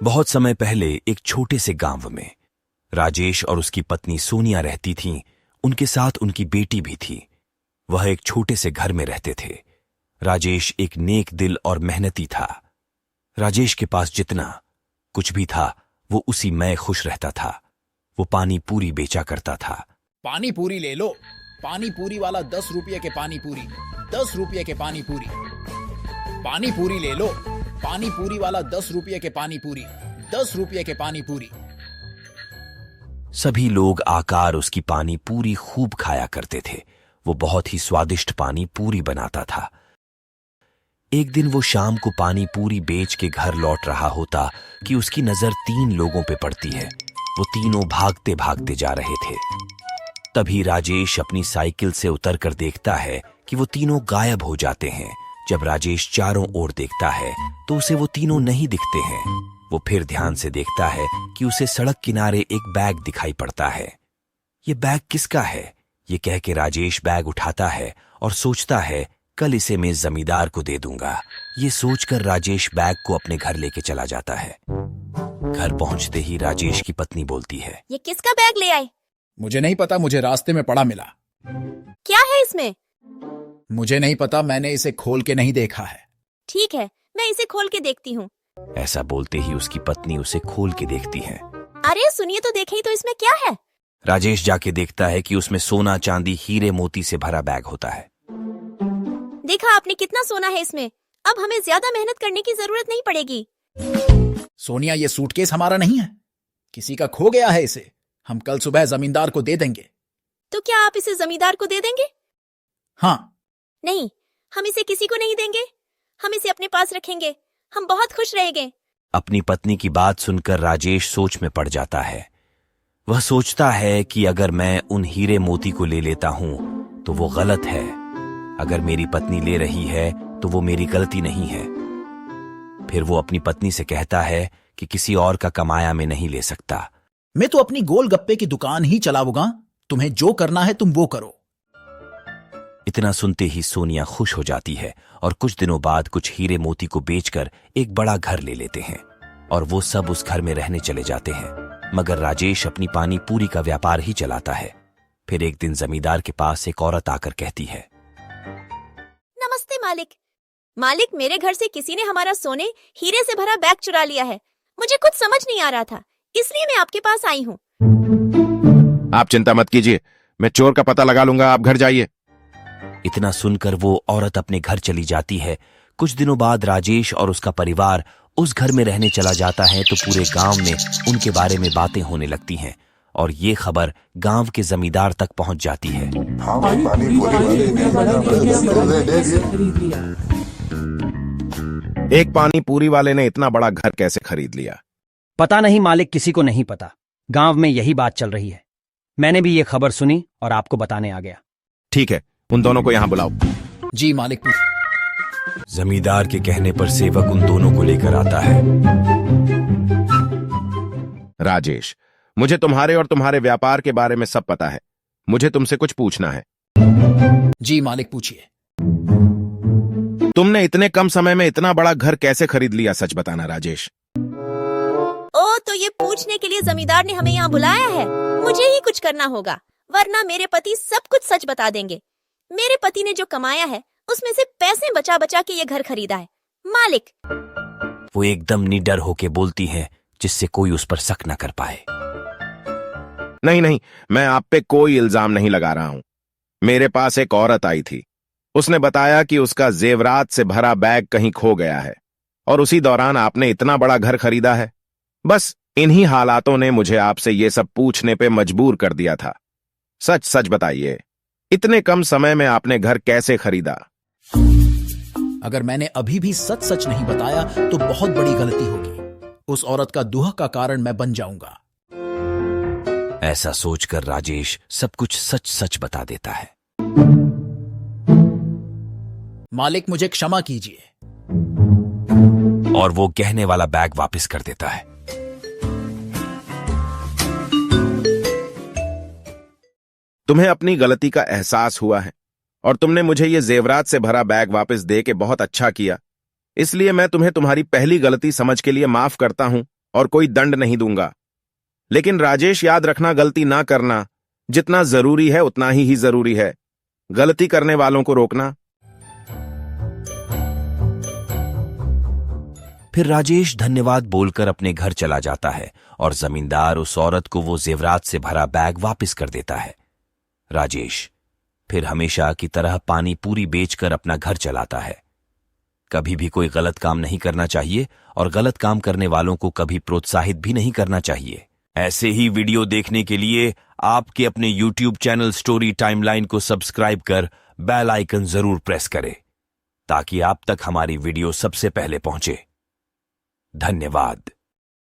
बहुत समय पहले एक छोटे से गांव में राजेश और उसकी पत्नी सोनिया रहती थीं। उनके साथ उनकी बेटी भी थी। वह एक छोटे से घर में रहते थे। राजेश एक नेक दिल और मेहनती था। राजेश के पास जितना कुछ भी था वो उसी में खुश रहता था। वो पानी पूरी बेचा करता था। पानी पूरी ले लो, पानी पूरी वाला 10 रुपये के पानी पूरी, 10 रुपये के पानी पूरी। पानी पूरी ले लो, पानी पूरी वाला 10 रुपये के पानी पूरी, 10 रुपये के पानी पूरी। सभी लोग आकर उसकी पानी पूरी खूब खाया करते थे। वो बहुत ही स्वादिष्ट पानी पूरी बनाता था। एक दिन वो शाम को पानी पूरी बेच के घर लौट रहा होता कि उसकी नजर 3 लोगों पे पड़ती है। वो तीनों भागते भागते जा रहे थे। तभी राजेश अपनी साइकिल से उतरकर देखता है कि वो तीनों गायब हो जाते हैं। जब राजेश चारों ओर देखता है तो उसे वो तीनों नहीं दिखते हैं। वो फिर ध्यान से देखता है कि उसे सड़क किनारे एक बैग दिखाई पड़ता है। ये बैग किसका है? ये कह के राजेश बैग उठाता है और सोचता है कल इसे मैं जमींदार को दे दूंगा। ये सोचकर राजेश बैग को अपने घर लेके चला जाता है। घर पहुंचते ही राजेश की पत्नी बोलती है, ये किसका बैग ले आए? मुझे नहीं पता, मुझे रास्ते में पड़ा मिला। क्या है इसमें? मुझे नहीं पता, मैंने इसे खोल के नहीं देखा है। ठीक है, मैं इसे खोल के देखती हूँ। ऐसा बोलते ही उसकी पत्नी उसे खोल के देखती है। अरे सुनिए तो, देखें तो इसमें क्या है। राजेश जाके देखता है कि उसमें सोना चांदी हीरे मोती से भरा बैग होता है। देखा आपने कितना सोना है इसमें। अब हमें ज्यादा मेहनत करने की जरूरत नहीं पड़ेगी। सोनिया, ये सूटकेस हमारा नहीं है, किसी का खो गया है। इसे हम कल सुबह जमींदार को दे देंगे। तो क्या आप इसे जमींदार को दे देंगे? हाँ। नहीं, हम इसे किसी को नहीं देंगे। हम इसे अपने पास रखेंगे। हम बहुत खुश रहेंगे। अपनी पत्नी की बात सुनकर राजेश सोच में पड़ जाता है। वह सोचता है कि अगर मैं उन हीरे मोती को ले लेता हूं तो वो गलत है। अगर मेरी पत्नी ले रही है तो वो मेरी गलती नहीं है। फिर वो अपनी पत्नी से कहता है कि किसी और का कमाया मैं नहीं ले सकता। मैं तो अपनी गोलगप्पे की दुकान ही चलाऊंगा। तुम्हें जो करना है तुम वो करो। इतना सुनते ही सोनिया खुश हो जाती है और कुछ दिनों बाद कुछ हीरे मोती को बेचकर एक बड़ा घर ले लेते हैं और वो सब उस घर में रहने चले जाते हैं। मगर राजेश अपनी पानी पूरी का व्यापार ही चलाता है। फिर एक दिन जमींदार के पास एक औरत आकर कहती है, नमस्ते मालिक। मालिक, मेरे घर से किसी ने हमारा सोने हीरे से भरा बैग चुरा लिया है। मुझे कुछ समझ नहीं आ रहा था, इसलिए मैं आपके पास आई हूँ। आप चिंता मत कीजिए, मैं चोर का पता लगा लूंगा। आप घर जाइए। इतना सुनकर वो औरत अपने घर चली जाती है। कुछ दिनों बाद राजेश और उसका परिवार उस घर में रहने चला जाता है तो पूरे गांव में उनके बारे में बातें होने लगती हैं और ये खबर गांव के जमींदार तक पहुंच जाती है। एक पानी पूरी वाले ने इतना बड़ा घर कैसे खरीद लिया? पता नहीं मालिक, किसी को नहीं पता। गांव में यही बात चल रही है। मैंने भी ये खबर सुनी और आपको बताने आ गया। ठीक है, उन दोनों को यहाँ बुलाओ। जी मालिक। जमींदार के कहने पर सेवक उन दोनों को लेकर आता है। राजेश, मुझे तुम्हारे और तुम्हारे व्यापार के बारे में सब पता है। मुझे तुमसे कुछ पूछना है। जी मालिक, पूछिए। तुमने इतने कम समय में इतना बड़ा घर कैसे खरीद लिया? सच बताना राजेश। ओ, तो ये पूछने के लिए जमींदार ने हमें यहाँ बुलाया है। मुझे ही कुछ करना होगा, वरना मेरे पति सब कुछ सच बता देंगे। मेरे पति ने जो कमाया है उसमें से पैसे बचा बचा के ये घर खरीदा है मालिक। वो एकदम निडर होके बोलती है जिससे कोई उस पर शक न कर पाए। नहीं नहीं, मैं आप पे कोई इल्जाम नहीं लगा रहा हूं। मेरे पास एक औरत आई थी। उसने बताया कि उसका जेवरात से भरा बैग कहीं खो गया है और उसी दौरान आपने इतना बड़ा घर खरीदा है। बस इन्हीं हालातों ने मुझे आपसे ये सब पूछने पे मजबूर कर दिया था। सच सच बताइए, इतने कम समय में आपने घर कैसे खरीदा? अगर मैंने अभी भी सच सच नहीं बताया तो बहुत बड़ी गलती होगी। उस औरत का दुह का कारण मैं बन जाऊंगा। ऐसा सोचकर राजेश सब कुछ सच सच बता देता है। मालिक, मुझे क्षमा कीजिए। और वो कहने वाला बैग वापस कर देता है। तुम्हें अपनी गलती का एहसास हुआ है और तुमने मुझे ये जेवरात से भरा बैग वापस दे के बहुत अच्छा किया। इसलिए मैं तुम्हें तुम्हारी पहली गलती समझ के लिए माफ करता हूं और कोई दंड नहीं दूंगा। लेकिन राजेश, याद रखना, गलती ना करना जितना जरूरी है उतना ही जरूरी है। गलती करने वालों को रोकना। फिर राजेश धन्यवाद बोलकर अपने घर चला जाता है और जमींदार उस औरत को वो जेवरात से भरा बैग वापस कर देता है। राजेश फिर हमेशा की तरह पानी पूरी बेचकर अपना घर चलाता है। कभी भी कोई गलत काम नहीं करना चाहिए और गलत काम करने वालों को कभी प्रोत्साहित भी नहीं करना चाहिए। ऐसे ही वीडियो देखने के लिए आपके अपने YouTube चैनल स्टोरी टाइमलाइन को सब्सक्राइब कर बेल आइकन जरूर प्रेस करें ताकि आप तक हमारी वीडियो सबसे पहले पहुंचे। धन्यवाद।